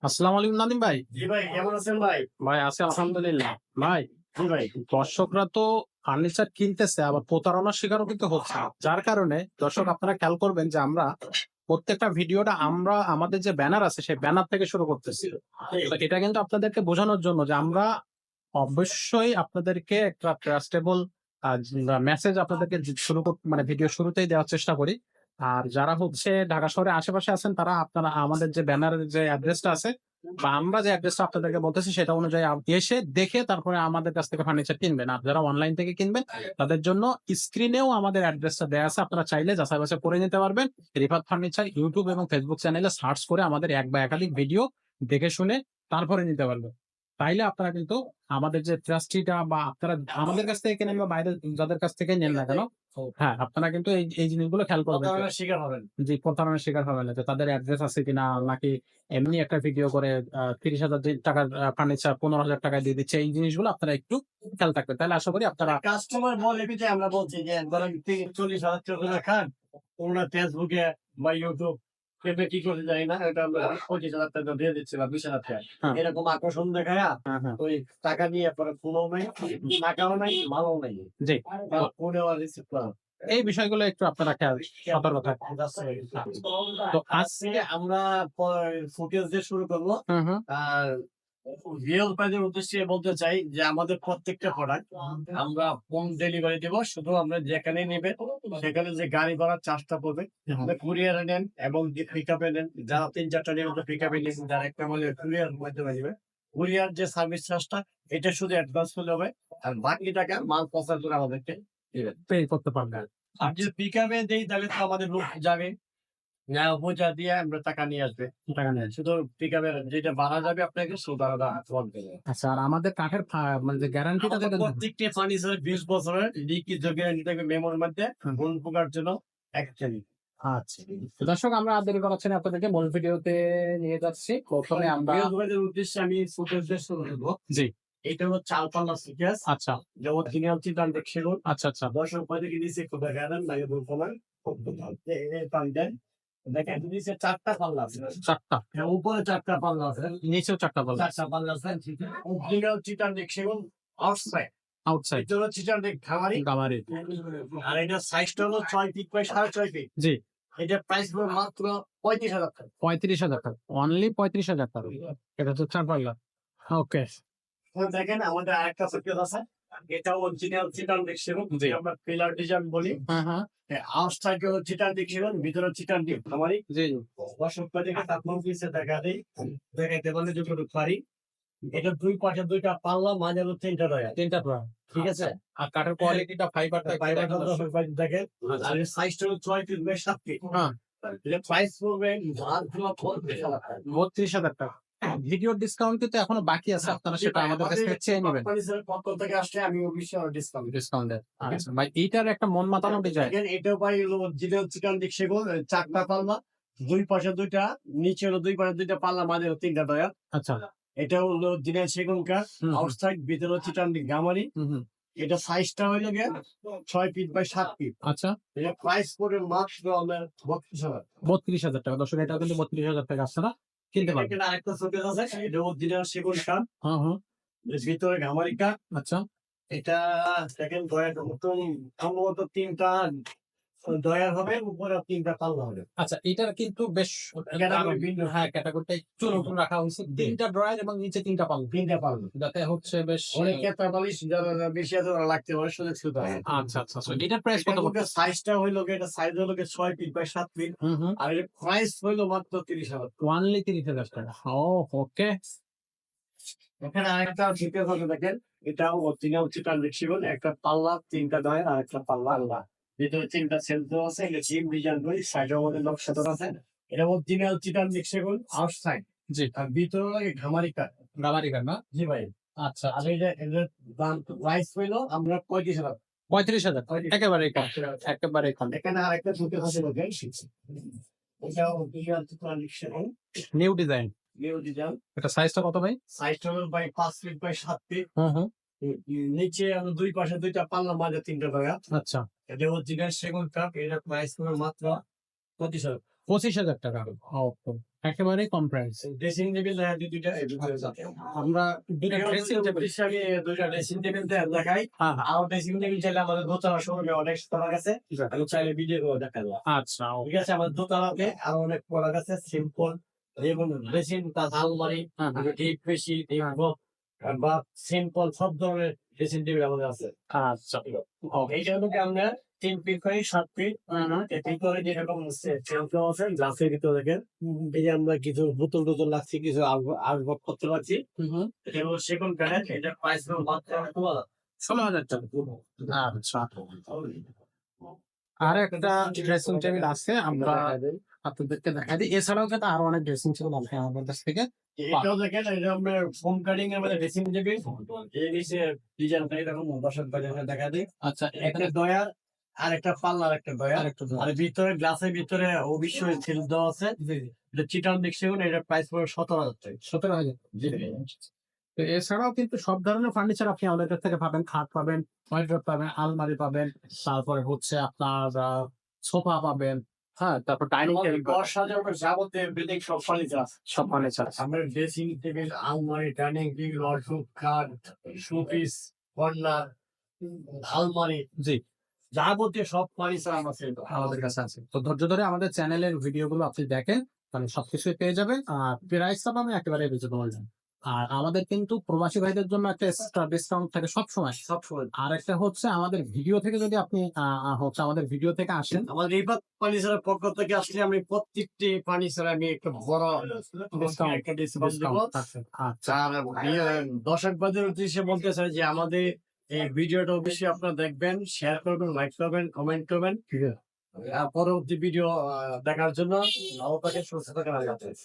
আসসালামু আলাইকুম নাদিম ভাই। জি ভাই, কেমন আছেন ভাই? ভাই আছি আলহামদুলিল্লাহ। ভাই জি ভাই। দর্শকরা তো ফার্নিচার কিনতেছে আবার প্রতারণার শিকারও কিন্তু হচ্ছে। যার কারণে দর্শক আপনারা খেয়াল করবেন যে আমরা প্রত্যেকটা ভিডিওটা আমরা আমাদের যে ব্যানার আছে সেই ব্যানার থেকে শুরু করতেছি। তো এটা কিন্তু আপনাদেরকে বোঝানোর জন্য যে আমরা অবশ্যই আপনাদেরকে একটা ট্রাস্টেবল আ মেসেজ আপনাদেরকে মানে ভিডিও শুরুতেই দেওয়ার চেষ্টা করি। আর যারা হচ্ছে ঢাকা শহরের আশেপাশে আছেন তারা আপনারা আমাদের যে ব্যানারের যে অ্যাড্রেসটা আছে বা আমরা যে অ্যাড্রেসটা আপনাদেরকে বলতেছি সেটা অনুযায়ী এসে দেখে তারপরে আমাদের কাছ থেকে ফার্নিচার কিনবেন। আর যারা অনলাইন থেকে কিনবেন তাদের জন্য স্ক্রিনেও আমাদের অ্যাড্রেসটা দেয়া আছে। আপনারা চাইলে যাচাই-বাছাই করে নিতে পারবেন। রিফাত ফার্নিচার ইউটিউব এবং ফেসবুক চ্যানেলে সার্চ করে আমাদের এক বা একাধিক ভিডিও দেখে শুনে তারপরে নিতে পারবেন। তাইলে আপনারা কিন্তু আমাদের যে ট্রাস্টিটা বা আপনারা আমাদের কাছ থেকে কেনেন বা বাইরে যাদের কাছ থেকে নেন না কেন, হ্যাঁ, আপনারা কিন্তু এই জিনিসগুলো খেয়াল করবেন। প্রতারণার শিকার হবেন। জি, প্রতারণার শিকার হবেন না। যে তাদের অ্যাড্রেস আছে কিনা নাকি এমনি একটা ভিডিও করে ৳৩০,০০০ টাকার ফার্নিচার ৳১৫,০০০ দিয়ে দিচ্ছে। এই জিনিসগুলো আপনারা একটু খেয়াল থাকবেন। তাহলে আশা করি আপনারা কাস্টমার বলে যে আমরা বলছি যে ধরেন ৩০,০০০ টাকা খান, কোনটা ফেসবুকে বা ইউটিউব পেপে কি করতে জানি না। এটা আমরা ২৫,০০০ টাকা দিয়ে দিচ্ছি বা ২০,০০০ টাকা। হ্যাঁ, এরকম আকর্ষণ দেখায়া হ্যাঁ, হ্যাঁ। ওই টাকা নিয়ে পরে ফোনও নাই, টাকাও নাই, মালও নাই। জি। বা তো ফোনেও আর রিসিভ করা এই বিষয়গুলো একটু আপনারা সতর্ক থাকবেন। তো আজকে আমরা ফুটেজ দিয়ে শুরু করবো। হুম, হুম। আর রিয়েল প্রাইজের উদ্দেশ্যে বলতে চাই যে আমাদের প্রত্যেকটা প্রোডাক্ট আমরা হোম ডেলিভারি দেবো। শুধু আমরা যেখানে নেবেন সেখানে যে গাড়ি ভাড়ার চার্জটা পড়বে আপনি কুরিয়ারে নেন এবং যে পিকআপে নেন, যারা ৩-৪টা নেবেন তো পিকআপে নিয়েছেন, যারা একটা মালে কুরিয়ার মাধ্যমে নেবে, কুরিয়ার যে সার্ভিস চার্জটা এটা শুধু অ্যাডভান্স হলে হবে। আর বাকি টাকা মাল পৌঁছার জন্য আমাদেরকে দিবেন। পে করতে পারবেন। আর যদি পিকআপে দেই তাহলে তো আমাদের লোক যাবে, বোঝা দিয়ে আমরা টাকা নিয়ে আসবে। টাকা নিয়ে আসবে। শুধু পিকআপের যেটা ভাড়া যাবে আপনাকে সেই ভাড়াটা বলবে। আচ্ছা, আর আমাদের কাঠের মানে যে গ্যারান্টিটা আমাদের দেবেন। প্রত্যেকটি ফার্নিচার ২০ বছরের লিখিত গ্যারান্টি থাকবে মেমোর মধ্যে, হুম। কোন প্রকার জন্য একচেঞ্জ। আচ্ছা। তো দর্শক আমরা আর দেরি করাচ্ছি না, আপনাদেরকে মূল ভিডিওতে নিয়ে যাচ্ছি। প্রথমে আমরা বৃহস্পতির উদ্দেশ্যে আমি ফুটেজ দিয়ে শুরু করব। জি, এটা হলো চালপাল্লা সুটকেস, আচ্ছা, যে অরিজিনাল চিটান দেখছিলেন। আচ্ছা, আচ্ছা। দর্শক ভাই থেকে নিচে একটু দেখা দেন, লাগে বলবো না। খুব ভালো। এই পানি দেন। দেখেন নিচে ৪ টা পাল্লা আছে। ৪ টা। হ্যাঁ, উপরে ৪ টা পাল্লা আছে। নিচেও ৪ টা বললেন। ৪ টা পাল্লা আছে। অরিজিনাল চিটান দেখছিলেন আউটসাইড। আউটসাইড এটা হলো চিটান দেখ খামারি। গামারি। আর এটা সাইজটা হলো ৬ ফিট বাই ৬.৫ ফিট। জি, এটা প্রাইস পড়বে মাত্র ৩৫,০০০ টাকা। ৳৩৫,০০০ অনলি ৳৩৫,০০০। এটা হচ্ছে ৪ পাল্লা। ওকে। এখন দেখেন আমাদের আরেকটা সুটকেস আছে। এটা অরিজিনাল চিটান দেখছিলেন, জি। আমরা পিলার ডিজাইন বলি। হ্যাঁ, হ্যাঁ। আউটসাইড হলো চিটান দেখছিলেন, ভিতরে চিটান দিয়ে খামারি। জি, দর্শক থেকে তাপমান পিছে দেখা দেই। দেখাইতে পারলে যতটুকু পারি। এটা ২ পাশে ২ টা পাল্লা, মাঝে হলো ৩ টা ডয়ার। ৩ টা ড্রয়ার। ঠিক আছে? আর কাঠের কোয়ালিটিটা ফাইবারটা একটু ফাইবারটা দেখান দর্শক। দর্শক ভাই দেখেন। আর এর সাইজটা হলো ৬ ফিট বাই ৭ ফিট। হ্যাঁ, এটা প্রাইস পড়বে মাত্র ৩৫,০০০ টাকা। ৳৩২,০০০। ভিডিওর ডিসকাউন্ট কিন্তু এখনো বাকি আছে। আপনারা সেটা আমাদের কাছ থেকে চেয়ে নিবেন। কোম্পানির পক্ষ থেকে আসলে আমি অবশ্যই ডিসকাউন্ট দিই। ডিসকাউন্ট দেন। আচ্ছা ভাই, এইটার একটা মন মাতানো ডিজাইন। দেখেন এটাও ভাই হলো অরিজিনাল চিটান দিক সেগুন, ৪ টা পাল্লা, ২ পাশে ২ টা, নিচে হলো ২ পাশে ২ টা পাল্লা, মাঝে হলো ৩ টা ডয়ার। আচ্ছা। এটা হলো অরিজিনাল সেগুন কাঠ, হুম, হুম, আউটসাইড, ভিতরে হচ্ছে চিটান দিক গামারি। হুম, হুম। এটা সাইজটা হইলো গিয়ে ৬ ফিট বাই ৭ ফিট। আচ্ছা, এটা প্রাইস পড়বে মাত্র আপনার ৩২,০০০ টাকা। ৳৩২,০০০। দর্শক এটাও কিন্তু ৳৩২,০০০ আপনারা কিনতে পারবেন। এখানে আরেকটা শোকেস আছে, এটা অরিজিনাল সেগুন কাঠ, হ্যাঁ, হ্যাঁ। এর ভিতরে গামারি কাঠ। আচ্ছা, এটা দেখেন ডয়ার মতন সম্ভবত ৩ টা ডয়ার হবে, উপরে ৩ টা পাল্লা হবে। আচ্ছা, এটার কিন্তু বেশ ক্যাটাগরি ভিন্ন। হ্যাঁ, ক্যাটাগরিটা একটু নতুন রাখা হইছে। ৩ টা ড্রয়ার এবং নিচে ৩ টা পাল্লা। ৩ টা পাল্লা। যাতে হচ্ছে বেশ অনেকে ৪৫ যারা বেশি আছে ওরা লাগতে পারে, সুযোগ সুবিধা আছে। আচ্ছা, আচ্ছা, আচ্ছা। এটার প্রাইস কত এটার মধ্যে পড়তেছে? সাইজটা হইলো গিয়ে, এটা সাইজ হলো গিয়ে ৬ ফিট বাই ৭ ফিট। হুম, হুম। আর এর প্রাইস হইলো মাত্র ৩০,০০০ টাকা। অনলি ৳৩০,০০০। ও ওকে। এখানে আরেকটা শোকেস আছে দেখেন, এটাও অরিজিনাল চিটান রেক্সিবন, একটা পাল্লা, ৩ টা ডয়ার আর একটা পাল্লা আলাদা। ভিতরে ৩ টা সেলফ আছে, এটা জিম ডিজাইন করি, সাইডের মধ্যে নকশা দেওয়া আছে। এটা অরিজিনাল চিটান রেক্সিবন আউটসাইড, জি, আর ভিতরে লাগে ঘামারি কাঠ। গামারি কাঠ না? জি ভাই। আচ্ছা, আর এইটা এটার দাম প্রাইস হইলো আমরা ৩৫,০০০ টাকা। ৳৩৫,০০০। একেবারেই কম। একেবারেই কম। এখানে আরেকটা শোকেস আছে দেখেন, এটাও অরিজিনাল চিটান রেক্সিবন, নিউ ডিজাইন। New design. এটা সাইজটা কত ভাই? সাইজটা হলো ভাই ৫ ফিট বাই ৭ ফিট। হুম, হুম। নিচে আমরা ২ পাশে ২ টা পাল্লা, মাঝে ৩ টা ডয়ার। আচ্ছা, এটা অরিজিনাল সেগুন কাঠ, এটার প্রাইস পড়বে মাত্র ২৫,০০০। 25,000 টাকা। একেবারেই কম প্রাইস। ড্রেসিং টেবিল দুইটা এই দুটো আছে। আমরা দুইটা ড্রেসিং টেবিল। হিসাবে দুইটা ড্রেসিং টেবিল দেখাই। হ্যাঁ, হ্যাঁ। আর ড্রেসিং টেবিল চাইলে আমাদের দোতলা শোরুমে অনেক প্রোডাক্ট আছে। আমি চাইলে ভিডিও দেখাবো। আচ্ছা, ঠিক আছে, আমাদের দোতলাতে আরো অনেক প্রোডাক্ট আছে, সিম্পল যেমন ড্রেসিং তার আলমারি, হ্যাঁ, হ্যাঁ। ডিপ বেশি বা সিম্পল সব ধরনের ড্রেসিং টেবিল আমাদের আছে। আচ্ছা। এইটা হলো আমরা 3 ফিট করে 7 ফিট এই ভিতরে যেরকম হচ্ছে সেরকম আছে গ্লাসের ভিতরে দেখেন। এই যে আমরা কিছু বোতল টোতল লাগছি, কিছু আসবাবপত্র লাগছি। এটা হলো সেগুন কাঠের, এটা প্রাইস হলো মাত্র 16,000 টাকা। আচ্ছা। আর একটা ড্রেসিং টেবিল আছে, আমরা আপনাদেরকে দেখাই দিই। এছাড়াও কিন্তু আরো অনেক ড্রেসিং টেবিল আছে আমাদের কাছ থেকে। এটাও দেখেন, এটা আমরা ফোম কাটিং এর মধ্যে ড্রেসিং টেবিল। এই নিচে ডিজাইনটা এরকম দর্শক বাজারে দেখা দিই। আচ্ছা, একটা দয়া আর একটা পাল্লা আর একটা দয়া। আরেকটু আর ভিতরে গ্লাসের ভিতরে অবশ্যই সিল দেওয়া আছে। এটা চিটান দেখছেন, এটার প্রাইস পড়ে 17,000 টাকা। 17,000। তো এছাড়াও কিন্তু সব ধরনের ফার্নিচার আপনি আমাদের কাছ থেকে পাবেন। খাট পাবেন, ওয়ারড্রোব পাবেন, আলমারি পাবেন, তারপরে হচ্ছে আপনার সোফা পাবেন, হ্যাঁ, তারপর ডাইনিং টেবিল পাবেন, ঘর সাজানোর যাবতীয় বিল্ডিং সব ফার্নিচার আছে। সব ফার্নিচার আছে। আমরা ড্রেসিং টেবিল, আলমারি, ডাইনিং টেবিল, ওয়ার্ডরোব, খাট, শোপিস, কর্নার, আলমারি, জি, যাবতীয় সব ফার্নিচার আছে। আমাদের কাছে আছে। তো ধৈর্য ধরে আমাদের চ্যানেলের ভিডিওগুলো আপনি দেখেন, মানে সবকিছুই পেয়ে যাবেন। আর প্রাইসটা পাবেন একেবারে রিজনেবল। আর আমাদের কিন্তু প্রবাসী ভাইদের জন্য একটা এক্সট্রা ডিসকাউন্ট থাকে সবসময়। সবসময় আর একটা হচ্ছে আমাদের ভিডিও থেকে যদি আপনি হচ্ছে আমাদের ভিডিও থেকে আসেন, আমাদের রিফাত ফার্নিচারের পক্ষ থেকে আসলে আমি প্রত্যেকটি ফার্নিচার আমি একটা বড় একটা ডিসকাউন্ট দেব। ডিসকাউন্ট আছে। আচ্ছা, আর দর্শক বাজার উদ্দেশ্যে বলতে চাই যে আমাদের এই ভিডিওটা অবশ্যই আপনারা দেখবেন, শেয়ার করবেন, লাইক করবেন, কমেন্ট করবেন। ঠিক আছে। পরবর্তী ভিডিও দেখার জন্য ভালো থাকেন, সুস্থ থাকেন। আল্লাহ হাফেজ।